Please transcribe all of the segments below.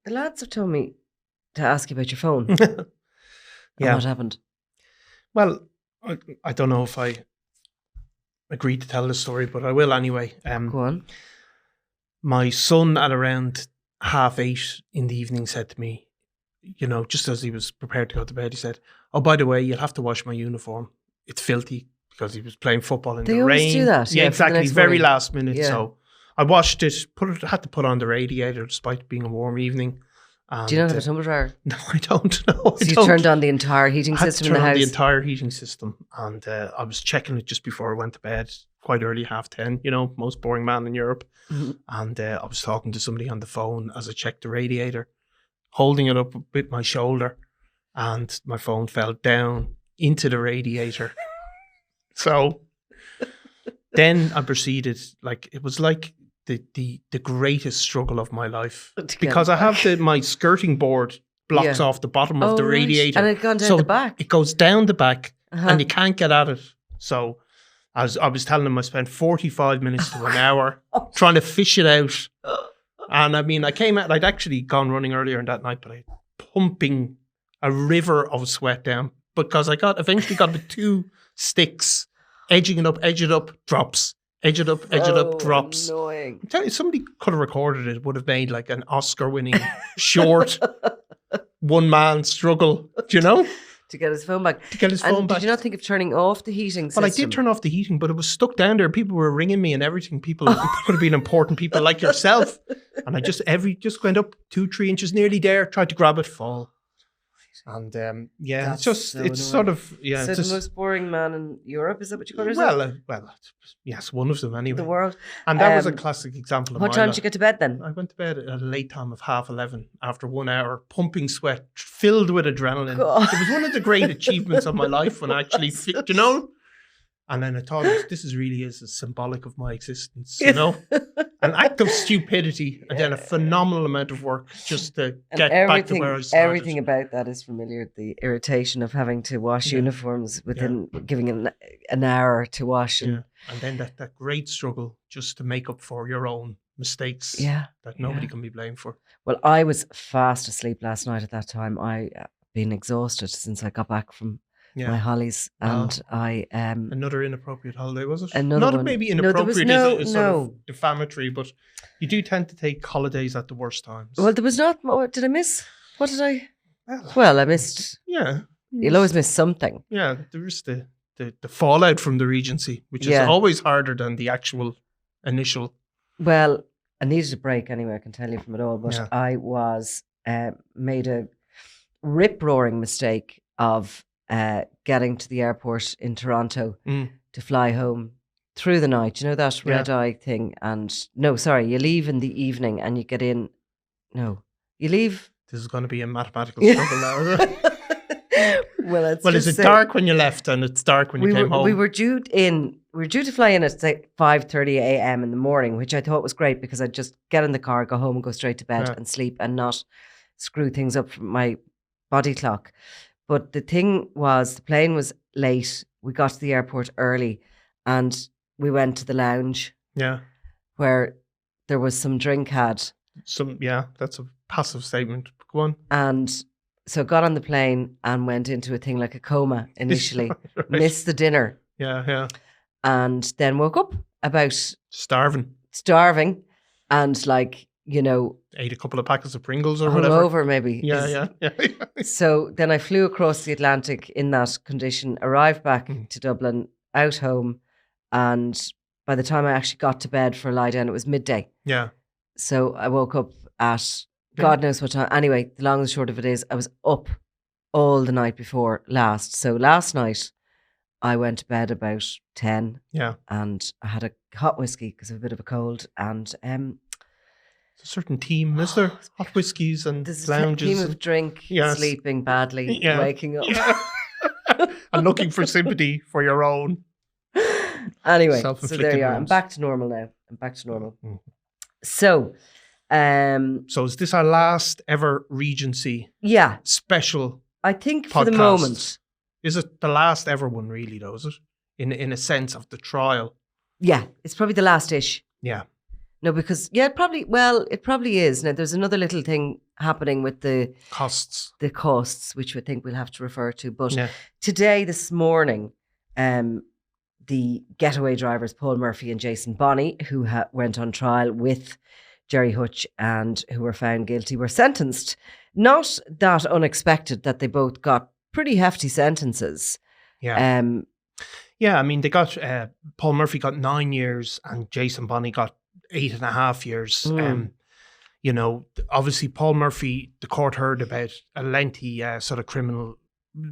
The lads have told me to ask you about your phone. Yeah. What happened? Well, I don't know if I agreed to tell the story, but I will anyway. Go on. My son at around 8:30 in the evening said to me, you know, just as he was prepared to go to bed, he said, "Oh, by the way, you'll have to wash my uniform. It's filthy," because he was playing football in They the always rain. do that. Yeah, For the exactly. next Very morning. last minute. Yeah. So I washed it, had to put on the radiator despite it being a warm evening. And, Do you not have a tumble dryer? No, I don't know. So you turned on the entire heating I had system to in turn the on house? the entire heating system, and I was checking it just before I went to bed, quite early, 10:30. You know, most boring man in Europe. Mm-hmm. And I was talking to somebody on the phone as I checked the radiator, holding it up with my shoulder, and my phone fell down into the radiator. So then I proceeded, like it was like the greatest struggle of my life, because I have my skirting board blocks off the bottom of the radiator, and it gone down the back. It goes down the back, and you can't get at it. So I was telling him I spent 45 minutes to an hour trying to fish it out. And I mean, I came out, I'd actually gone running earlier in that night, but I pumping a river of sweat down, because I eventually got the 2 sticks, edging it up, drops. Edge it up, drops. Annoying. I'm telling you, somebody could have recorded it. It would have made like an Oscar-winning short one-man struggle, do you know? To get his phone back. Did you not think of turning off the heating system? Well, I did turn off the heating, but it was stuck down there. People were ringing me and everything. It could have been important people like yourself. And I just went up 2-3 inches, nearly there, tried to grab it, fall. And That's it's sort of, So it's the just, most boring man in Europe, is that what you call yourself? well, yes, one of them anyway. The world. And that was a classic example of What time did you get to bed then? I went to bed at a late time of 11:30 after 1 hour, pumping sweat, filled with adrenaline. God. It was one of the great achievements of my life when I actually, you know? And then I thought, this really is a symbolic of my existence, you know? An act of stupidity and then a phenomenal amount of work just to get back to where I started. Everything about that is familiar. The irritation of having to wash uniforms within giving an hour to wash. And then that great struggle just to make up for your own mistakes that nobody can be blamed for. Well, I was fast asleep last night at that time. I've been exhausted since I got back from my hollies, and I another inappropriate holiday, was it? Not one. Maybe inappropriate is sort of defamatory, but you do tend to take holidays at the worst times. Well, there was not. Did I miss? What did I? Well, I missed. Yeah, you'll always miss something. Yeah, there is the fallout from the Regency, which is always harder than the actual initial. Well, I needed a break anyway. I can tell you from it all, but I was made a rip-roaring mistake of getting to the airport in Toronto to fly home through the night. You know that red eye thing? And you leave in the evening and you get in. No, you leave. This is going to be a mathematical struggle now, is it? Well, is it dark when you left and it's dark when you came home? We were due to fly in at say 5:30 a.m. in the morning, which I thought was great because I'd just get in the car, go home and go straight to bed and sleep and not screw things up from my body clock. But the thing was, the plane was late. We got to the airport early and we went to the lounge. Yeah. Where there was some drink had. That's a passive statement. Go on. And so got on the plane and went into a thing like a coma initially. Right. Missed the dinner. Yeah. And then woke up about... Starving. And ate a couple of packets of Pringles or whatever. Over maybe. Yeah. So then I flew across the Atlantic in that condition, arrived back to Dublin, out home, and by the time I actually got to bed for a lie down, it was midday. Yeah. So I woke up at God knows what time. Anyway, the long and short of it is I was up all the night before last. So last night I went to bed about 10. Yeah. And I had a hot whiskey because I have a bit of a cold, and a certain team, is there? Hot whiskies and there's lounges. There's a team of drink, sleeping badly, waking up. Yeah. And looking for sympathy for your own. Anyway, so there you are. I'm back to normal now. So is this our last ever Regency special I think podcast? For the moment. Is it the last ever one really though, is it? In a sense of the trial. Yeah, it's probably the last-ish. Yeah. No, because it probably is. Now there's another little thing happening with the costs, which I think we'll have to refer to. But today, this morning, the getaway drivers, Paul Murphy and Jason Bonney, who went on trial with Gerry Hutch and who were found guilty, were sentenced. Not that unexpected that they both got pretty hefty sentences. Yeah. I mean, they got, Paul Murphy got 9 years and Jason Bonney got 8.5 years. You know, obviously Paul Murphy, the court heard about a lengthy sort of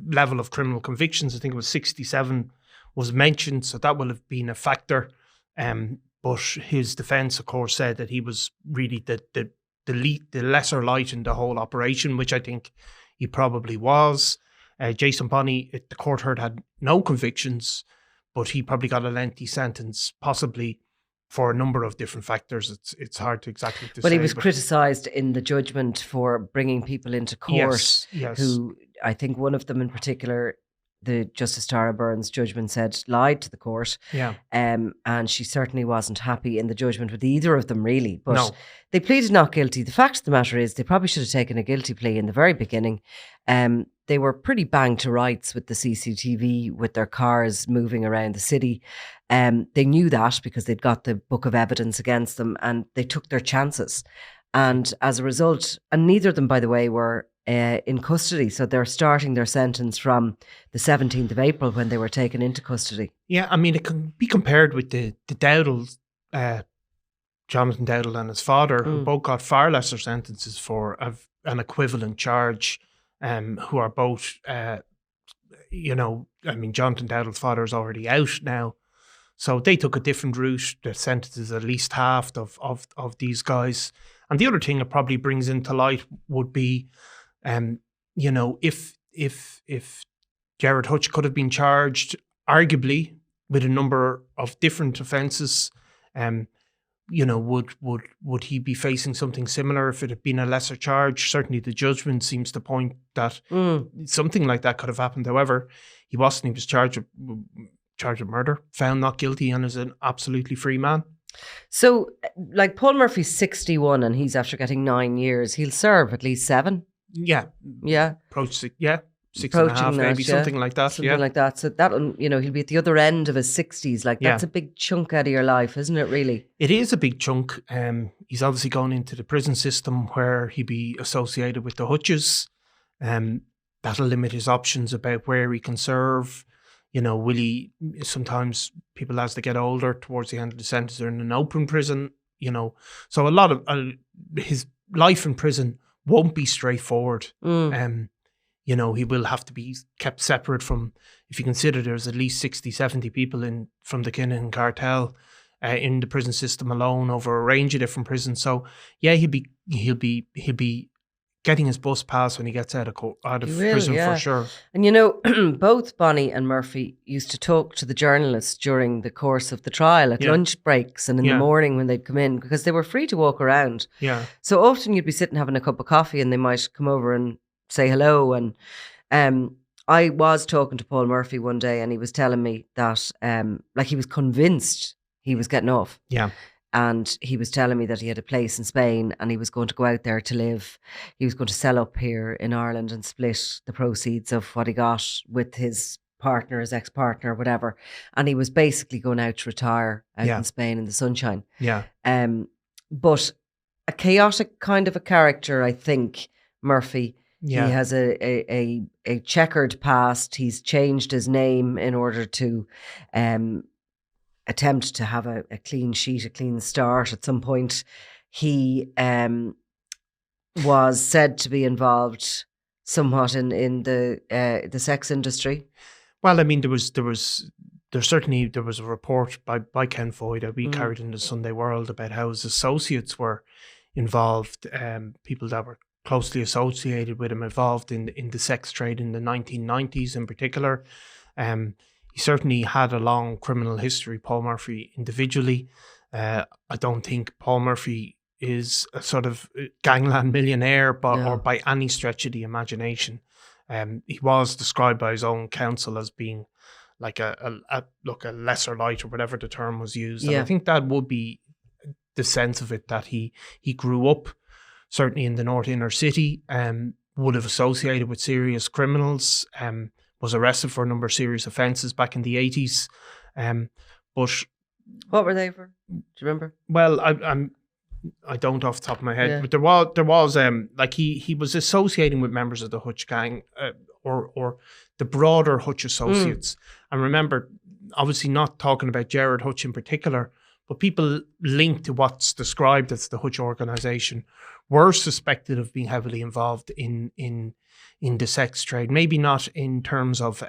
level of criminal convictions. I think it was 67 was mentioned, so that will have been a factor. But his defence, of course, said that he was really the lesser light in the whole operation, which I think he probably was. Jason Bonney, the court heard, had no convictions, but he probably got a lengthy sentence, possibly for a number of different factors. It's hard to exactly say. But he was criticised in the judgment for bringing people into court who, I think one of them in particular, the Justice Tara Byrne's judgment said lied to the court. And she certainly wasn't happy in the judgment with either of them, really. But they pleaded not guilty. The fact of the matter is they probably should have taken a guilty plea in the very beginning. They were pretty banged to rights with the CCTV, with their cars moving around the city. They knew that because they'd got the book of evidence against them, and they took their chances. And as a result, and neither of them, by the way, were in custody. So they're starting their sentence from the 17th of April when they were taken into custody. Yeah, I mean, it can be compared with the Dowdalls, Jonathan Dowdall and his father, who both got far lesser sentences for an equivalent charge, who are both, you know, I mean, Jonathan Dowdall's father is already out now. So they took a different route. Their sentences at least halved of these guys. And the other thing it probably brings into light would be, you know, if Gerry Hutch could have been charged, arguably, with a number of different offences, you know, would he be facing something similar if it had been a lesser charge? Certainly the judgment seems to point that something like that could have happened. However, he wasn't. He was charged with murder, found not guilty, and is an absolutely free man. So, like, Paul Murphy's 61 and he's after getting 9 years. He'll serve at least 7. Yeah. Approach 6. Yeah. 6.5, maybe something like that. Something like that. So that'll, you know, he'll be at the other end of his 60s. Like, that's a big chunk out of your life, isn't it? Really, it is a big chunk. He's obviously going into the prison system where he'd be associated with the Hutches. That'll limit his options about where he can serve. You know, will he? Sometimes people, as they get older, towards the end of the sentence, are in an open prison. You know, so a lot of his life in prison won't be straightforward. You know, he will have to be kept separate from, if you consider there's at least 60, 70 people from the Kinahan cartel in the prison system alone over a range of different prisons. So yeah, he'll be getting his bus pass when he gets out of prison for sure. And you know, both Bonney and Murphy used to talk to the journalists during the course of the trial at lunch breaks and in the morning when they'd come in, because they were free to walk around. Yeah. So often you'd be sitting having a cup of coffee and they might come over and say hello. And I was talking to Paul Murphy one day and he was telling me that like he was convinced he was getting off. Yeah. And he was telling me that he had a place in Spain and he was going to go out there to live. He was going to sell up here in Ireland and split the proceeds of what he got with his partner, his ex-partner, whatever. And he was basically going out to retire out in Spain in the sunshine. Yeah. But a chaotic kind of a character, I think, Murphy. Yeah. He has a checkered past. He's changed his name in order to attempt to have a clean sheet, a clean start. At some point, he was said to be involved somewhat in the sex industry. Well, I mean, there was a report by Ken Foy that we carried in the Sunday World about how his associates were involved, people that were closely associated with him, involved in the sex trade in the 1990s in particular. He certainly had a long criminal history, Paul Murphy, individually. I don't think Paul Murphy is a sort of gangland millionaire or by any stretch of the imagination. He was described by his own counsel as being like a lesser light, or whatever the term was used. And I think that would be the sense of it, that he grew up certainly in the North Inner City, would have associated with serious criminals, was arrested for a number of serious offences back in the 80s. But what were they for? Do you remember? Well, I don't off the top of my head, but there was like he was associating with members of the Hutch gang, or the broader Hutch associates. And remember, obviously not talking about Gerard Hutch in particular, but people linked to what's described as the Hutch organisation were suspected of being heavily involved in the sex trade. Maybe not in terms of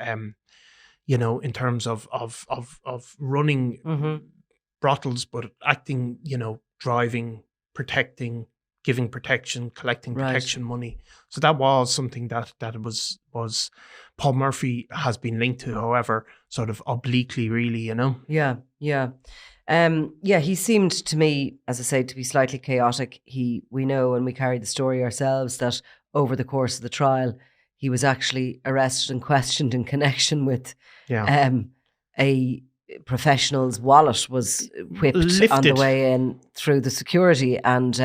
in terms of running brothels, but acting, driving, protecting, giving protection, collecting protection money. So that was something that was Paul Murphy has been linked to, however, sort of obliquely, really, Yeah. He seemed to me, as I say, to be slightly chaotic. We know, and we carried the story ourselves, that over the course of the trial, he was actually arrested and questioned in connection with a professional's wallet was whipped on the way in through the security, and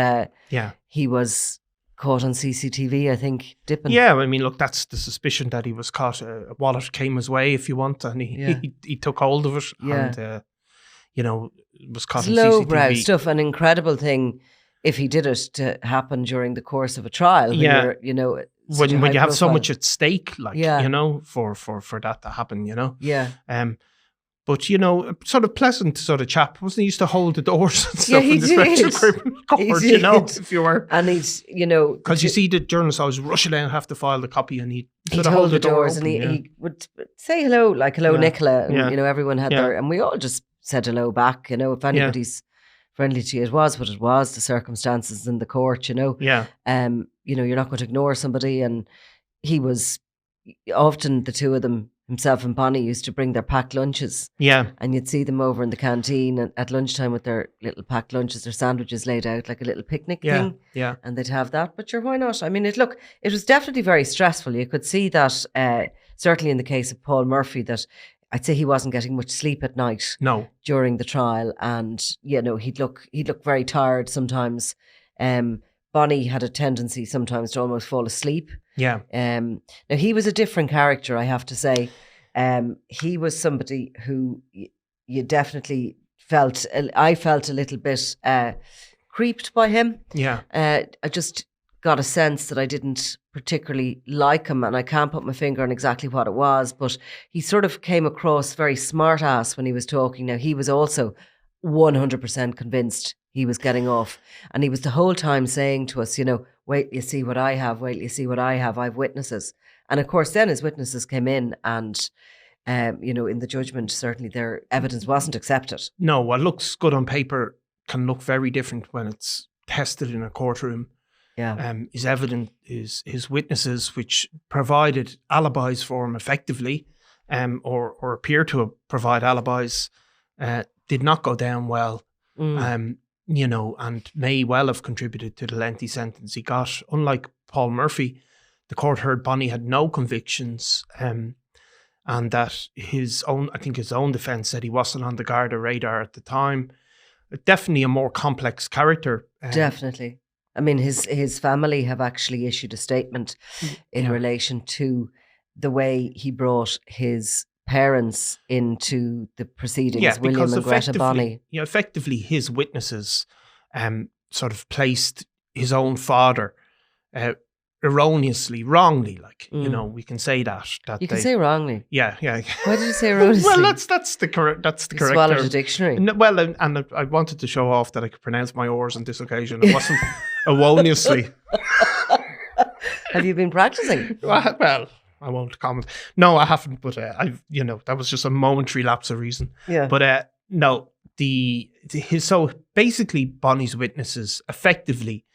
he was caught on CCTV, I think, dipping. Yeah, I mean, look, that's the suspicion that he was caught. A wallet came his way, if you want, and he took hold of it, and was caught on CCTV. Lowbrow stuff, an incredible thing if he did it to happen during the course of a trial. When you have so much at stake, for that to happen, But, sort of pleasant sort of chap. Wasn't he used to hold the doors and stuff in the special criminal court, if you were. And he's, because you see the journalists always rushing out and have to file the copy, and he'd hold the doors open, and he would say hello, like, hello, Nicola. And, everyone had their, and we all just said hello back, if anybody's friendly to you, it was what it was, the circumstances in the court, you're not going to ignore somebody. And he was, often the two of them, himself and Bonney, used to bring their packed lunches. Yeah. And you'd see them over in the canteen at lunchtime with their little packed lunches, their sandwiches laid out like a little picnic thing. Yeah. And they'd have that. But why not? I mean, it was definitely very stressful. You could see that, certainly in the case of Paul Murphy, that I'd say he wasn't getting much sleep at night. No. During the trial. And, he'd look very tired sometimes. Bonney had a tendency sometimes to almost fall asleep. Yeah. Now, he was a different character, I have to say. He was somebody who you definitely I felt a little bit creeped by him. Yeah. I just got a sense that I didn't particularly like him, and I can't put my finger on exactly what it was, but he sort of came across very smart ass when he was talking. Now, he was also 100% convinced he was getting off, and he was the whole time saying to us, wait, you see what I have, wait, you see what I have, I've witnesses. And of course, then his witnesses came in, and, in the judgment, certainly their evidence wasn't accepted. No, what looks good on paper can look very different when it's tested in a courtroom. Yeah. His evidence, his witnesses, which provided alibis for him effectively, or appear to provide alibis, did not go down well. And may well have contributed to the lengthy sentence he got. Unlike Paul Murphy, the court heard Bonney had no convictions, and that his own defence said he wasn't on the Garda radar at the time. Definitely a more complex character. Definitely. I mean, his family have actually issued a statement in relation to the way he brought his parents into the proceedings, William and Greta Bonney. Yeah, effectively his witnesses sort of placed his own father erroneously, wrongly, we can say that. You can say wrongly. Yeah. Why did you say erroneously? Well, that's the correct swallowed term. A dictionary. Well, and I wanted to show off that I could pronounce my R's on this occasion. It wasn't erroneously. Have you been practicing? Well, I won't comment. No, I haven't, but that was just a momentary lapse of reason. Yeah. But no, so basically Bonney's witnesses effectively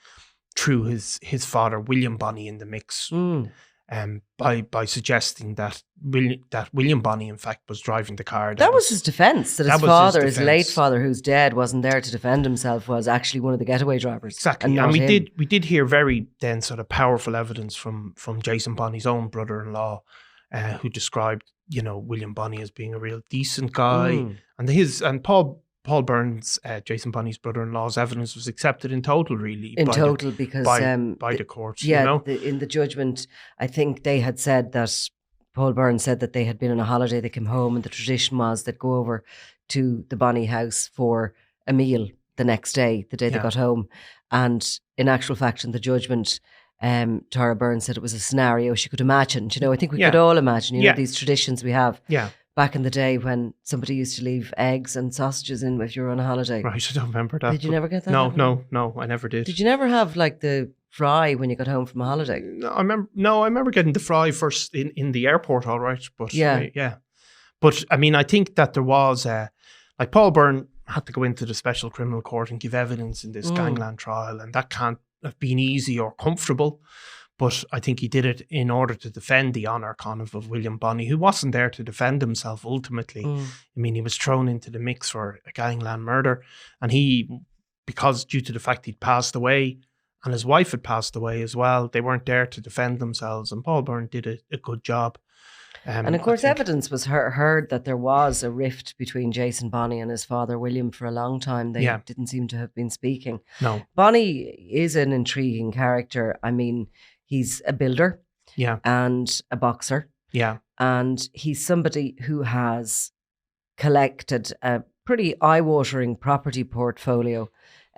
threw his father William Bonney in the mix, by suggesting that William Bonney in fact was driving the car. That was his defence. That his father, his late father, who's dead, wasn't there to defend himself, was actually one of the getaway drivers. Exactly, and we did hear very then sort of powerful evidence from Jason Bonney's own brother-in-law, who described William Bonney as being a real decent guy, and Paul Paul Byrne's, Jason Bonney's brother-in-law's evidence was accepted in total, really. Because by the courts, in the judgment, I think they had said that Paul Byrne said that they had been on a holiday, they came home, and the tradition was they'd go over to the Bonney house for a meal the next day, the day they got home. And in actual fact, in the judgment, Tara Byrne said it was a scenario she could imagine. I think we could all imagine, these traditions we have. Yeah. Back in the day when somebody used to leave eggs and sausages in if you were on a holiday. Right, I don't remember that. Did you never get that? No, I never did. Did you never have like the fry when you got home from a holiday? No, I remember getting the fry first in the airport, all right. But yeah. But I mean, I think that there was like Paul Byrne had to go into the special criminal court and give evidence in this gangland trial, and that can't have been easy or comfortable. But I think he did it in order to defend the honour kind of William Bonney, who wasn't there to defend himself ultimately. I mean, he was thrown into the mix for a gangland murder. And because due to the fact he'd passed away and his wife had passed away as well, they weren't there to defend themselves. And Paul Byrne did a good job. And of course, evidence was heard that there was a rift between Jason Bonney and his father, William, for a long time. They didn't seem to have been speaking. No. Bonney is an intriguing character. I mean, he's a builder and a boxer. Yeah. And he's somebody who has collected a pretty eye-watering property portfolio.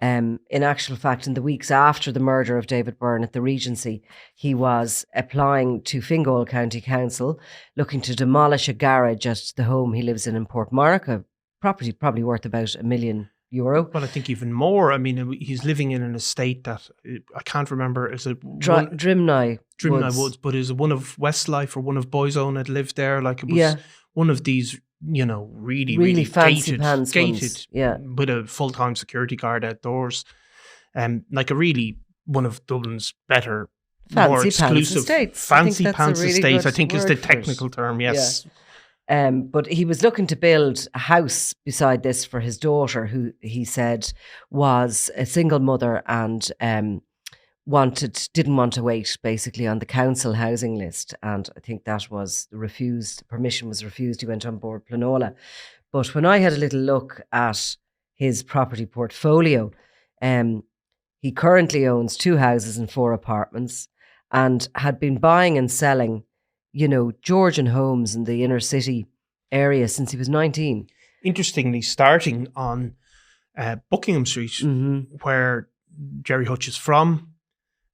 In actual fact, in the weeks after the murder of David Byrne at the Regency, he was applying to Fingal County Council, looking to demolish a garage at the home he lives in Portmarnock, a property probably worth about €1 million. Well, I think even more. I mean, he's living in an estate that I can't remember. Is it Drimney Woods? But is it one of Westlife or one of Boyzone had lived there? Like it was one of these, really fancy gated, with a full-time security guard outdoors, like one of Dublin's better, more exclusive fancy pants estates. I think is the technical term. Yes. Yeah. But he was looking to build a house beside this for his daughter, who he said was a single mother and didn't want to wait basically on the council housing list. And I think that was refused. Permission was refused. He went on board Planola. But when I had a little look at his property portfolio, he currently owns 2 houses and 4 apartments and had been buying and selling Georgian homes in the inner city area since he was 19. Interestingly, starting on Buckingham Street, where Gerry Hutch is from,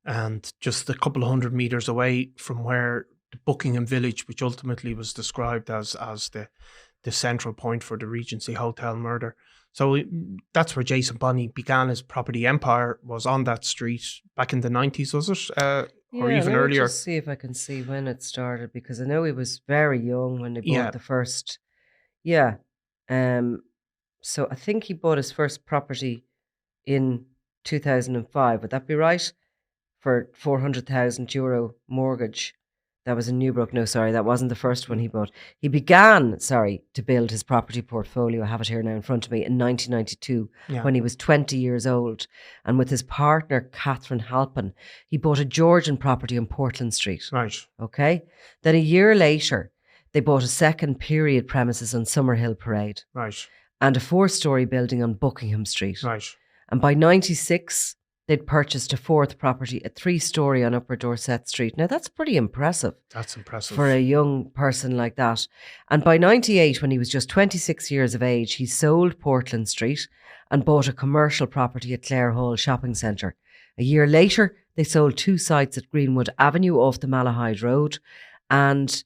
and just a couple of 100 metres away from where the Buckingham Village, which ultimately was described as the central point for the Regency Hotel murder. So that's where Jason Bonney began his property empire, was on that street back in the 90s, was it? Or even earlier. Just see if I can see when it started, because I know he was very young when they bought the first. Yeah. So I think he bought his first property in 2005. Would that be right? For €400,000 mortgage. That was in Newbrook. No, sorry, that wasn't the first one he bought. He began, to build his property portfolio. I have it here now in front of me in 1992 when he was 20 years old. And with his partner, Catherine Halpin, he bought a Georgian property on Portland Street. Right. Okay. Then a year later, they bought a second period premises on Summerhill Parade. Right. And a 4-storey building on Buckingham Street. Right. And by 96, they'd purchased a 4th property, a 3-storey on Upper Dorset Street. Now, that's pretty impressive. That's impressive. For a young person like that. And by 98, when he was just 26 years of age, he sold Portland Street and bought a commercial property at Clare Hall Shopping Centre. A year later, they sold 2 sites at Greenwood Avenue off the Malahide Road and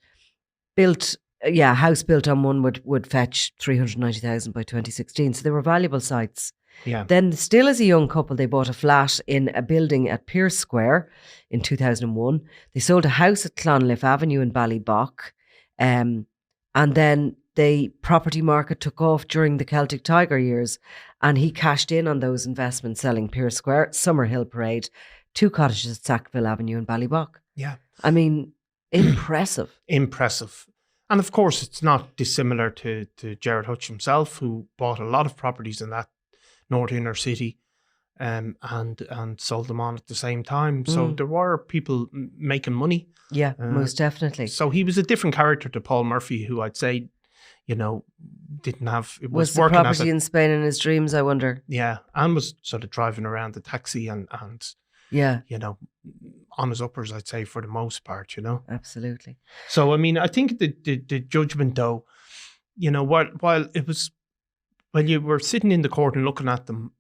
built... a house built on one would fetch 390,000 by 2016. So they were valuable sites. Yeah. Then, still as a young couple, they bought a flat in a building at Pierce Square in 2001. They sold a house at Clonliffe Avenue in Ballybock. And then the property market took off during the Celtic Tiger years. And he cashed in on those investments, selling Pierce Square, Summerhill Parade, 2 cottages at Sackville Avenue in Ballybock. Yeah. I mean, impressive. Impressive. And of course, it's not dissimilar to Gerry Hutch himself, who bought a lot of properties in that North Inner City and sold them on at the same time. So there were people making money. Yeah, most definitely. So he was a different character to Paul Murphy, who I'd say, didn't have, it was was the working property in Spain in his dreams, I wonder. Yeah, and was sort of driving around the taxi and yeah, you know, on his uppers, I'd say, for the most part, you know. Absolutely. So, I mean, I think the judgment, though, you know, while you were sitting in the court and looking at them,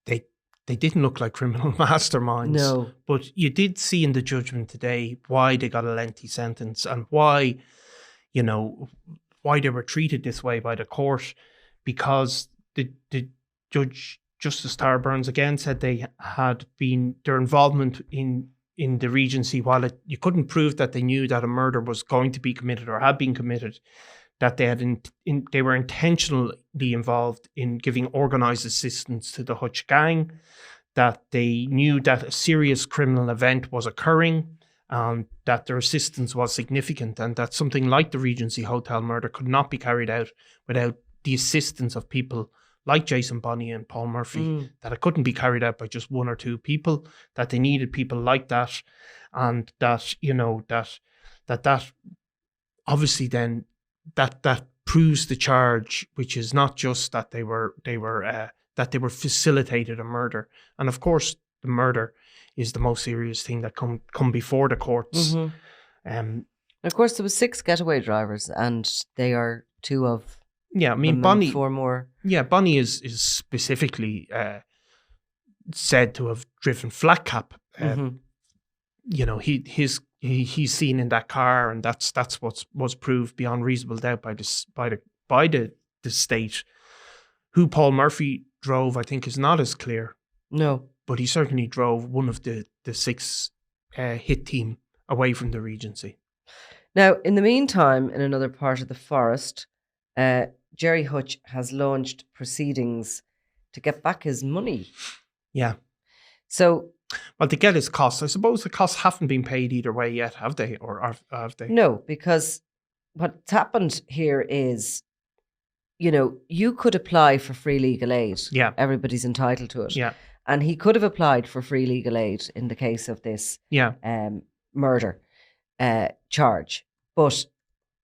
they didn't look like criminal masterminds. No. But you did see in the judgment today why they got a lengthy sentence and why, you know, why they were treated this way by the court, because the judge, Justice Tara Burns, again said they had been, their involvement in the Regency, while you couldn't prove that they knew that a murder was going to be committed or had been committed, that they were intentionally involved in giving organised assistance to the Hutch gang, that they knew that a serious criminal event was occurring, that their assistance was significant, and that something like the Regency Hotel murder could not be carried out without the assistance of people like Jason Bonney and Paul Murphy, that it couldn't be carried out by just one or two people, that they needed people like that, and that, you know, that obviously then that proves the charge, which is not just that they were facilitated a murder. And of course, the murder is the most serious thing that come before the courts. Of course, there was 6 getaway drivers, and they are 2 of. Yeah, I mean, Bonney. 4 more. Yeah, Bonney is specifically said to have driven flat cap. You know, he's seen in that car, and that's what was proved beyond reasonable doubt by the state. Who Paul Murphy drove, I think, is not as clear. No, but he certainly drove one of the 6 hit team away from the Regency. Now, in the meantime, in another part of the forest, Gerry Hutch has launched proceedings to get back his money. Yeah. So, well, to get his costs, I suppose the costs haven't been paid either way yet, have they? Or have they? No, because what's happened here is, you know, you could apply for free legal aid. Yeah. Everybody's entitled to it. Yeah. And he could have applied for free legal aid in the case of this murder charge. But,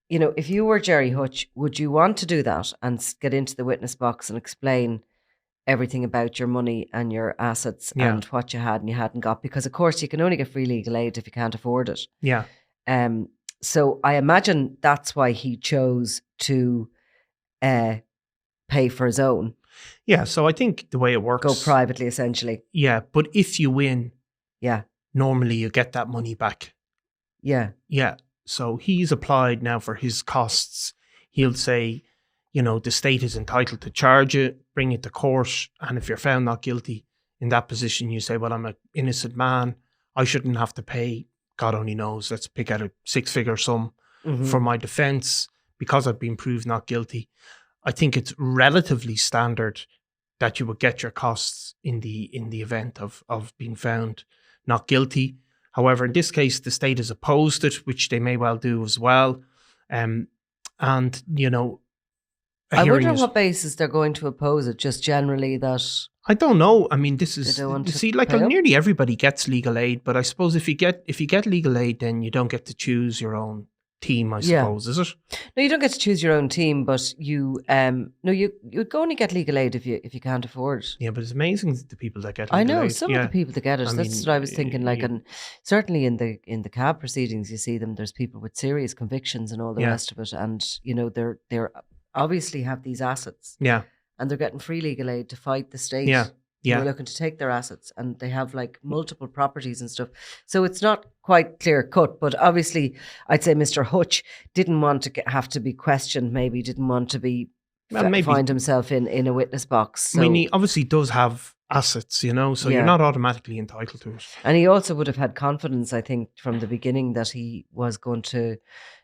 you know, if you were Gerry Hutch, would you want to do that and get into the witness box and explain everything about your money and your assets and what you had and you hadn't got? Because, of course, you can only get free legal aid if you can't afford it. Yeah. So I imagine that's why he chose to pay for his own. Yeah, so I think the way it works... Go privately, essentially. Yeah, but if you win, normally you get that money back. Yeah. Yeah, so he's applied now for his costs. He'll say, you know, the state is entitled to charge it, bring it to court, and if you're found not guilty, in that position you say, well, I'm an innocent man, I shouldn't have to pay, God only knows, let's pick out a 6-figure sum for my defence because I've been proved not guilty. I think it's relatively standard that you would get your costs in the event of being found not guilty. However, in this case, the state has opposed it, which they may well do as well. And, you know, I wonder on what basis they're going to oppose it, just generally that... I don't know. I mean, this is... See, like nearly everybody gets legal aid, but I suppose if you get legal aid, then you don't get to choose your own team, I suppose, is it? No, you don't get to choose your own team, but you you'd go only get legal aid if you can't afford it. Yeah, but it's amazing the people that get legal aid. I know some of the people that get it. That's what I was thinking. Like, and certainly in the cab proceedings, you see them. There's people with serious convictions and all the rest of it, and you know they're obviously have these assets. Yeah, and they're getting free legal aid to fight the state. Yeah. They're looking to take their assets, and they have like multiple properties and stuff. So it's not quite clear cut, but obviously I'd say Mr. Hutch didn't want to have to be questioned, maybe didn't want to be find himself in a witness box. So, I mean, he obviously does have assets, you know, so you're not automatically entitled to it. And he also would have had confidence, I think, from the beginning that he was going to,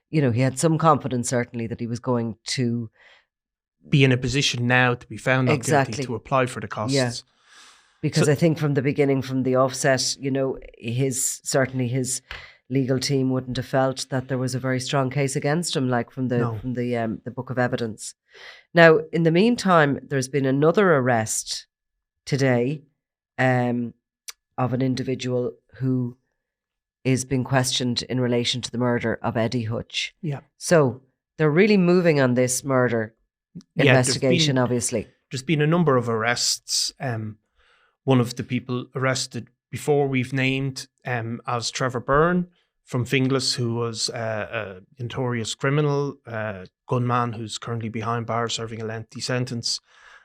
you know, he had some confidence certainly that he was going to be in a position now to be found not guilty to apply for the costs. Yeah. Because I think from the beginning, from the offset, you know, his legal team wouldn't have felt that there was a very strong case against him, like from the book of evidence. Now, in the meantime, there's been another arrest today of an individual who is being questioned in relation to the murder of Eddie Hutch. Yeah. So they're really moving on this murder investigation, obviously. There's been a number of arrests. One of the people arrested before we've named as Trevor Byrne from Finglas, who was a notorious criminal, gunman who's currently behind bars serving a lengthy sentence.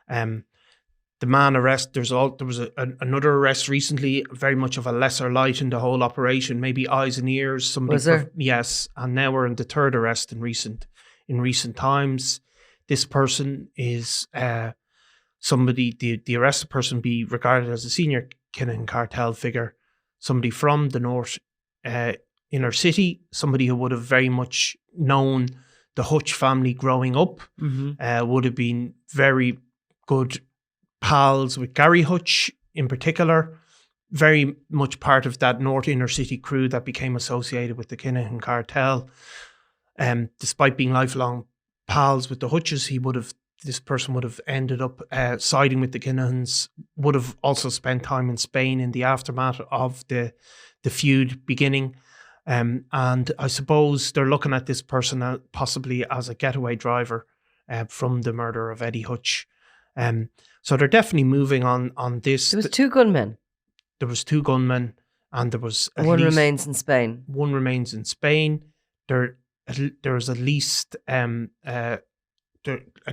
The man arrest, there was another arrest recently, very much of a lesser light in the whole operation, maybe eyes and ears. Somebody was there? Yes, and now we're in the third arrest in recent times. This person is somebody, the arrested person be regarded as a senior Kinahan cartel figure, somebody from the north inner city, somebody who would have very much known the Hutch family growing up, would have been very good pals with Gerry Hutch in particular, very much part of that north inner city crew that became associated with the Kinahan cartel. Despite being lifelong pals with the Hutches, this person would have ended up siding with the Kinahans, would have also spent time in Spain in the aftermath of the feud beginning. And I suppose they're looking at this person possibly as a getaway driver from the murder of Eddie Hutch. So they're definitely moving on this. There was two gunmen. There was two gunmen, and there was one remains in Spain. One remains in Spain. There's at least at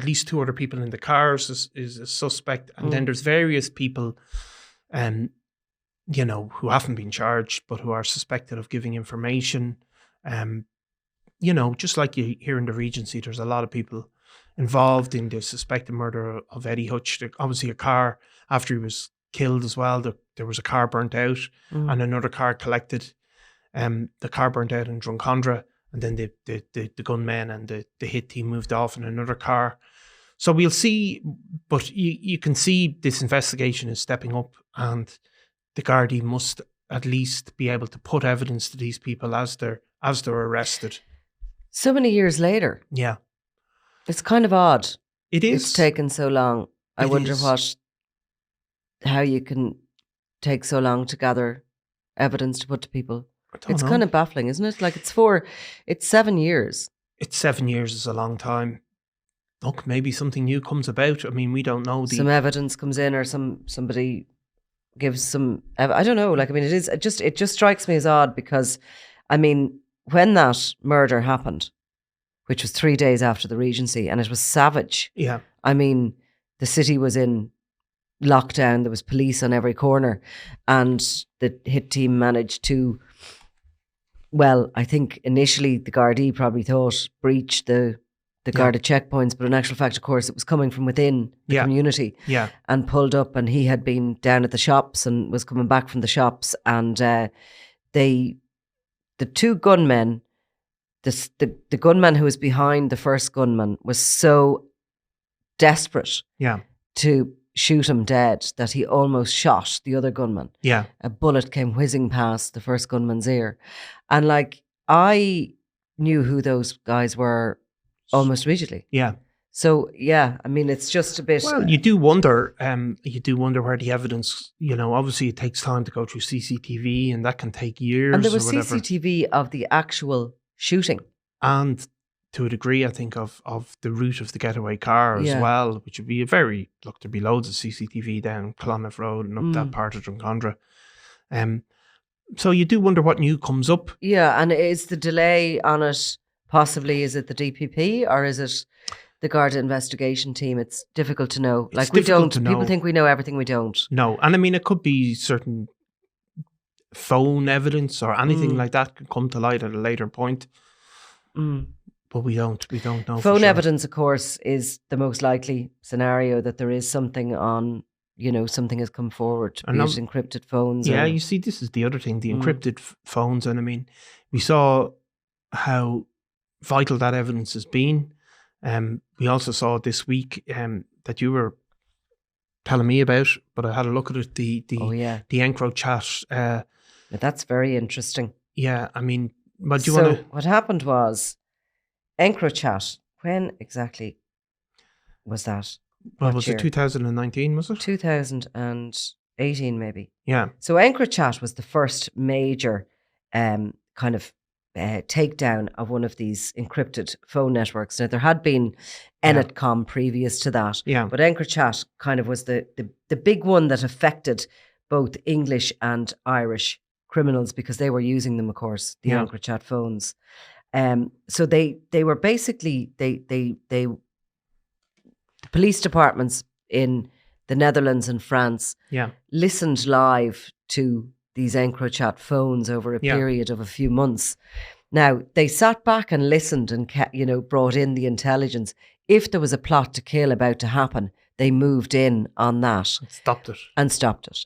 least two other people in the cars is a suspect, and then there's various people, who haven't been charged but who are suspected of giving information. Just like you hear in the Regency, there's a lot of people involved in the suspected murder of Eddie Hutch. Obviously, a car after he was killed as well. There was a car burnt out and another car collected. The car burnt out in Drumcondra, and then the gunmen and the hit team moved off in another car. So we'll see, but you can see this investigation is stepping up, and the Gardaí must at least be able to put evidence to these people as they're arrested. So many years later. Yeah. It's kind of odd. It is. It's taken so long. I wonder how you can take so long to gather evidence to put to people. It's kind of baffling, isn't it? Like it's 7 years. 7 years is a long time. Look, maybe something new comes about. I mean, we don't know. Some evidence comes in, or somebody gives some. I don't know. Like, I mean, it just strikes me as odd because, I mean, when that murder happened, which was 3 days after the Regency, and it was savage. Yeah. I mean, the city was in lockdown. There was police on every corner, and the hit team managed to. Well, I think initially the Gardaí probably thought breach the guarded checkpoints, but in actual fact, of course, it was coming from within the community. Yeah. And pulled up, and he had been down at the shops and was coming back from the shops, and the two gunmen, the gunman who was behind the first gunman was so desperate to shoot him dead that he almost shot the other gunman. Yeah. A bullet came whizzing past the first gunman's ear. And like, I knew who those guys were almost immediately. Yeah. So, yeah, I mean, it's just a bit... Well, you do wonder where the evidence, obviously it takes time to go through CCTV, and that can take years. And there was CCTV of the actual shooting. And to a degree, I think, of the route of the getaway car as well, which would be there'd be loads of CCTV down Clonmel Road and up that part of Drumcondra. So you do wonder what new comes up. Yeah, and is the delay on it possibly, is it the DPP or is it the Garda investigation team? It's difficult to know. Like, we don't, people think we know everything, we don't. No, and I mean, it could be certain phone evidence or anything like that could come to light at a later point. But we don't know. Phone evidence, of course, is the most likely scenario that there is something on, something has come forward, be it encrypted phones. Yeah, you see, this is the other thing, the encrypted phones. And I mean, we saw how vital that evidence has been. We also saw this week that you were telling me about, but I had a look at it, the Encro chat. But that's very interesting. Yeah, I mean, but do you want to... what happened was, EncroChat, when exactly was that? Well, was it 2019, was it? 2018, maybe. Yeah. So EncroChat was the first major kind of takedown of one of these encrypted phone networks. Now, there had been Enetcom previous to that, but EncroChat kind of was the big one that affected both English and Irish criminals because they were using them, of course, the EncroChat phones. So they were basically the police departments in the Netherlands and France listened live to these EncroChat phones over a period of a few months. Now, they sat back and listened and brought in the intelligence. If there was a plot to kill about to happen, they moved in on that. Stopped it.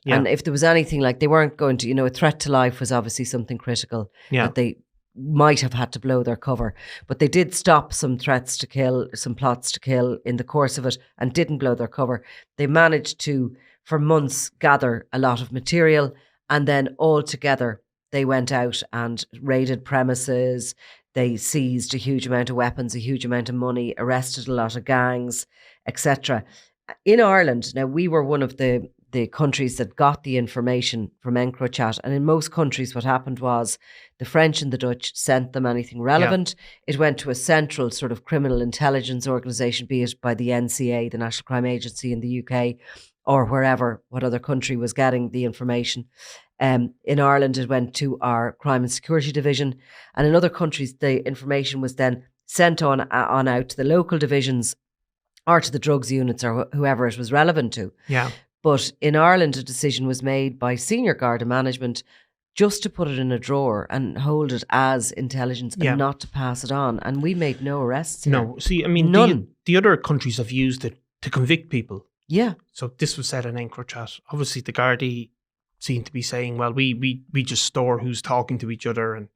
Yeah. And if there was anything like they weren't going to, a threat to life was obviously something critical that they might have had to blow their cover. But they did stop some threats to kill, some plots to kill in the course of it and didn't blow their cover. They managed to, for months, gather a lot of material. And then all together, they went out and raided premises. They seized a huge amount of weapons, a huge amount of money, arrested a lot of gangs, etc. In Ireland, now we were one of the countries that got the information from EncroChat. And in most countries, what happened was the French and the Dutch sent them anything relevant. It went to a central sort of criminal intelligence organisation, be it by the NCA, the National Crime Agency in the UK, or wherever, what other country was getting the information. In Ireland, it went to our Crime and Security Division. And in other countries, the information was then sent on out to the local divisions or to the drugs units or whoever it was relevant to. Yeah. But in Ireland, a decision was made by senior Garda management just to put it in a drawer and hold it as intelligence and not to pass it on. And we made no arrests here. No. See, I mean, none. The other countries have used it to convict people. Yeah. So this was said in EncroChat. Obviously, the Gardaí seem to be saying, well, we just store who's talking to each other and,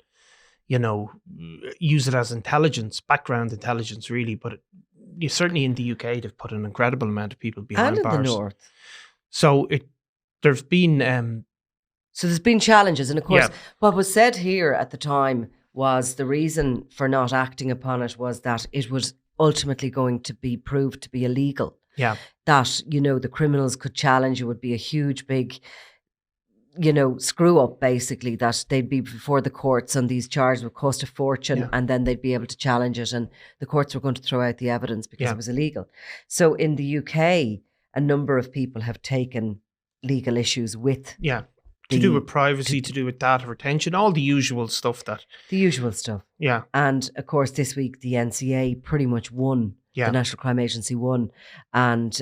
use it as intelligence, background intelligence, really. But certainly in the UK, they've put an incredible amount of people behind bars. And in the North. So there's been... So there's been challenges. And of course, what was said here at the time was the reason for not acting upon it was that it was ultimately going to be proved to be illegal. Yeah. That, the criminals could challenge. It would be a huge, big, screw up, basically, that they'd be before the courts and these charges would cost a fortune and then they'd be able to challenge it. And the courts were going to throw out the evidence because it was illegal. So in the UK, a number of people have taken legal issues with. Yeah. To do with privacy, to do with data retention, all the usual stuff The usual stuff. Yeah. And of course, this week, the NCA pretty much won. Yeah. The National Crime Agency won. And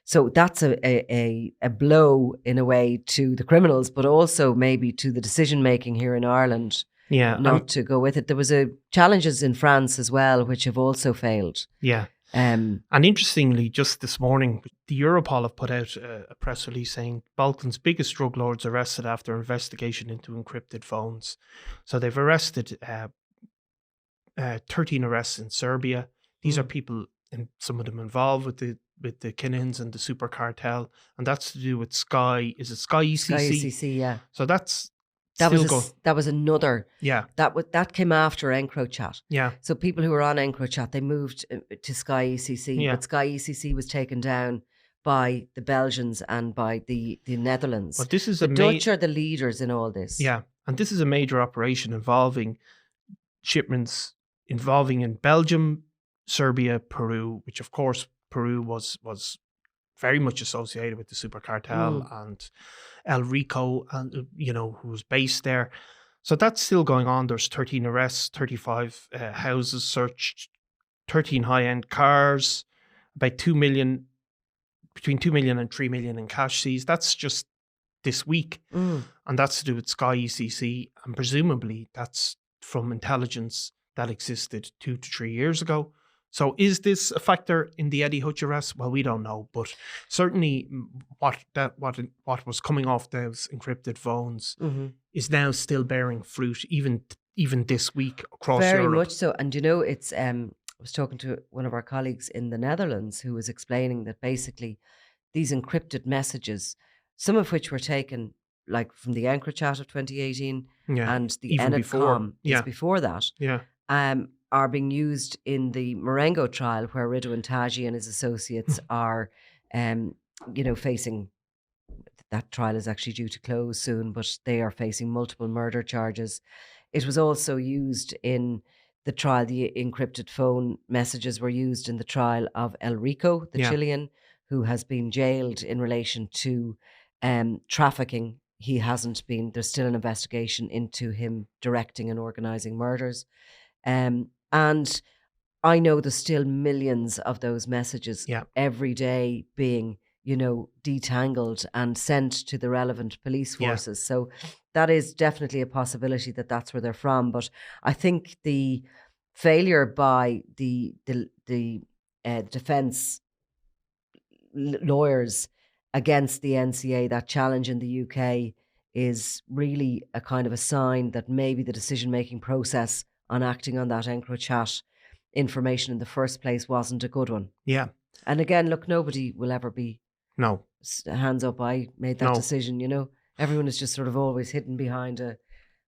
so that's a blow in a way to the criminals, but also maybe to the decision making here in Ireland. Yeah. Not to go with it. There was challenges in France as well, which have also failed. Yeah. And interestingly, just this morning, the Europol have put out a press release saying Balkan's biggest drug lords arrested after investigation into encrypted phones. So they've arrested 13 arrests in Serbia. These are people, and some of them involved with the Kinahans and the super cartel, and that's to do with Sky. Is it Sky ECC? Sky ECC, yeah. So that was another. Yeah. That came after EncroChat. Yeah. So people who were on EncroChat, they moved to Sky ECC. Yeah. But Sky ECC was taken down by the Belgians and by the Netherlands. But this is the Dutch are the leaders in all this. Yeah. And this is a major operation involving shipments involving in Belgium, Serbia, Peru, which of course Peru was very much associated with the super cartel and El Rico, and who was based there. So that's still going on. There's 13 arrests, 35 houses searched, 13 high-end cars, about between 2 million and 3 million in cash seized. That's just this week. And that's to do with Sky ECC. And presumably that's from intelligence that existed 2 to 3 years ago. So is this a factor in the Eddie Hutch arrest? Well, we don't know, but certainly what was coming off those encrypted phones is now still bearing fruit, even this week across Europe. Very much so. And it's I was talking to one of our colleagues in the Netherlands who was explaining that basically these encrypted messages, some of which were taken like from the EncroChat of 2018 and the Enetcom before that. Yeah. Are being used in the Marengo trial where Ridwan Taghi and his associates are, facing, that trial is actually due to close soon, but they are facing multiple murder charges. it was also used in the trial. The encrypted phone messages were used in the trial of El Rico, the Chilean, who has been jailed in relation to trafficking. He hasn't been, there's still an investigation into him directing and organising murders. And I know there's still millions of those messages every day being, detangled and sent to the relevant police forces. So that is definitely a possibility that that's where they're from. But I think the failure by the defence lawyers against the NCA, that challenge in the UK, is really a kind of a sign that maybe the decision-making process on acting on that EncroChat information in the first place wasn't a good one. Yeah. And again, look, nobody will ever be hands up, I made that decision, Everyone is just sort of always hidden behind a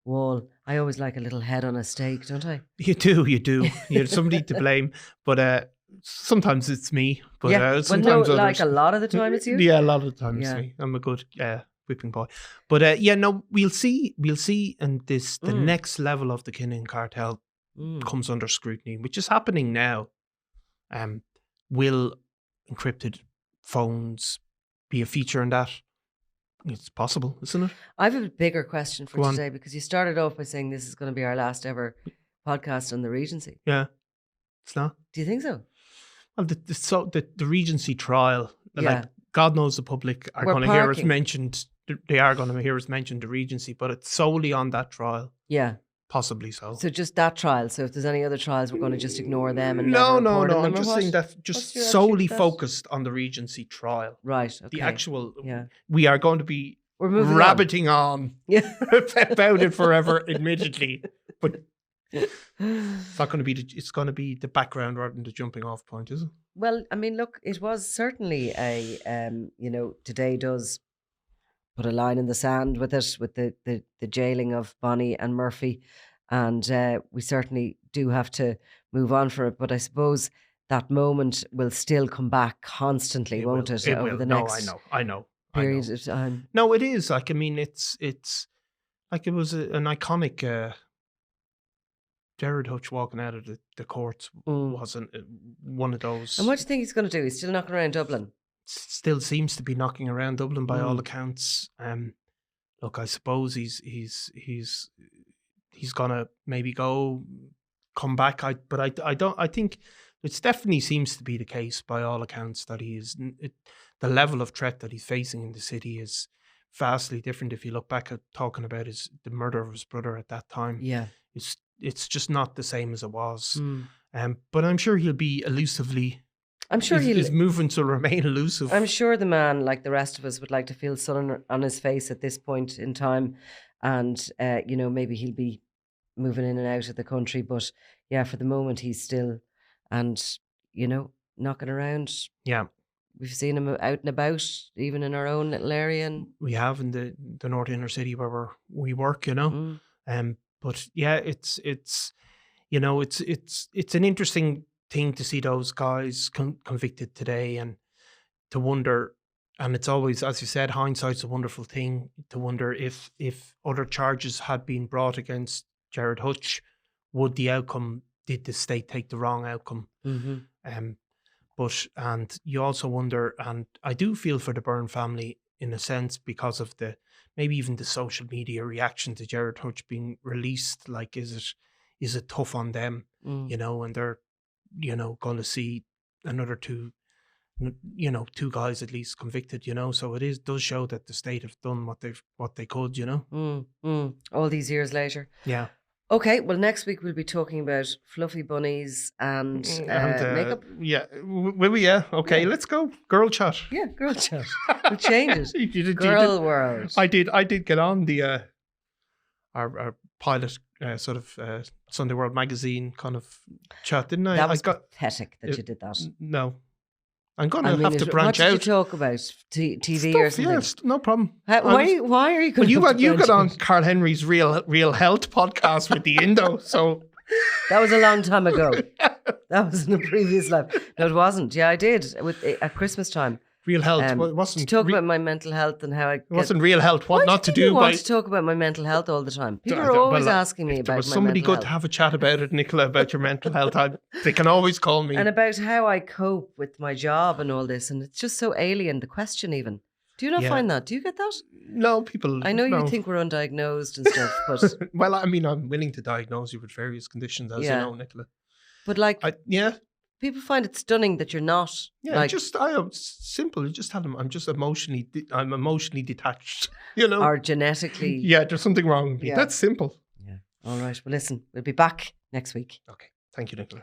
wall. I always like a little head on a stake, don't I? You do. You're somebody to blame. But sometimes it's me. But sometimes like a lot of the time it's you? Yeah, a lot of the time it's me. I'm a good whipping boy. But we'll see and the next level of the Kinahan cartel comes under scrutiny, which is happening now. Will encrypted phones be a feature in that? It's possible, isn't it? I have a bigger question for today, because you started off by saying this is going to be our last ever podcast on the Regency. Yeah, it's not. Do you think so? Well, the Regency trial, like God knows the public are going to hear us mentioned. They are going to hear us mention the Regency, but it's solely on that trial. Yeah. Possibly so. So just that trial. So if there's any other trials, we're going to just ignore them and no. I'm just saying that just solely focused on the Regency trial. Right. Okay. The actual. Yeah. We are going to be rabbiting on about it forever, admittedly, but it's not going to be. It's going to be the background rather than the jumping off point, is it? Well, I mean, look, it was certainly a. Today does put a line in the sand with it, with the jailing of Bonney and Murphy. And we certainly do have to move on for it. But I suppose that moment will still come back constantly, won't it? Over the next I know. period of time. No, it is. Like, I mean, it's like it was an iconic Gerry Hutch walking out of the courts wasn't one of those. And what do you think he's going to do? He's still knocking around Dublin? Still seems to be knocking around Dublin by all accounts. Look, I suppose he's gonna maybe come back. I think it definitely seems to be the case by all accounts that the level of threat that he's facing in the city is vastly different. If you look back at talking about the murder of his brother at that time, it's just not the same as it was. But I'm sure he'll be elusively. I'm sure his movements will remain elusive. I'm sure the man, like the rest of us, would like to feel sun on his face at this point in time, and maybe he'll be moving in and out of the country. But yeah, for the moment, he's still, and knocking around. Yeah, we've seen him out and about, even in our own little area. And we have in the north inner city where we work. But yeah, it's an interesting thing to see those guys convicted today, and to wonder, and it's always, as you said, hindsight's a wonderful thing, to wonder if other charges had been brought against Gerry Hutch, did the state take the wrong outcome? And you also wonder, and I do feel for the Byrne family in a sense, because of maybe even the social media reaction to Gerry Hutch being released. Like, is it tough on them, and they're going to see another two guys at least convicted, so it does show that the state have done what they could, all these years later. Yeah. Okay, well, next week we'll be talking about fluffy bunnies and makeup. Yeah, will we? Yeah. Okay, let's go. Girl chat. Yeah, girl chat. We'll change it. Girl world. I did get on the our pilot sort of Sunday World magazine kind of chat, didn't I? That was pathetic that you did that. No. I'm going to have to branch out. What did you talk about? TV stuff, or something? Yes, no problem. Why are you going to you got on Carl Henry's Real Health podcast with the Indo, so... That was a long time ago. That was in a previous life. No, it wasn't. Yeah, I did at Christmas time. Real health. It wasn't to talk about my mental health and how I. It wasn't real health. What not to do? I want to talk about my mental health all the time. People are always asking me about my mental health. If there was somebody good to have a chat about it, Nicola, about your mental health, they can always call me. And about how I cope with my job and all this, and it's just so alien. The question, even. Do you not find that? Do you get that? No, people. I know you think we're undiagnosed and stuff, but well, I mean, I'm willing to diagnose you with various conditions, as you know, Nicola. But people find it stunning that you're not. Yeah, simple. You just tell them I'm just emotionally detached. You know, or genetically. Yeah, there's something wrong with me. That's simple. Yeah. All right. Well, listen, we'll be back next week. Okay. Thank you, Nicola.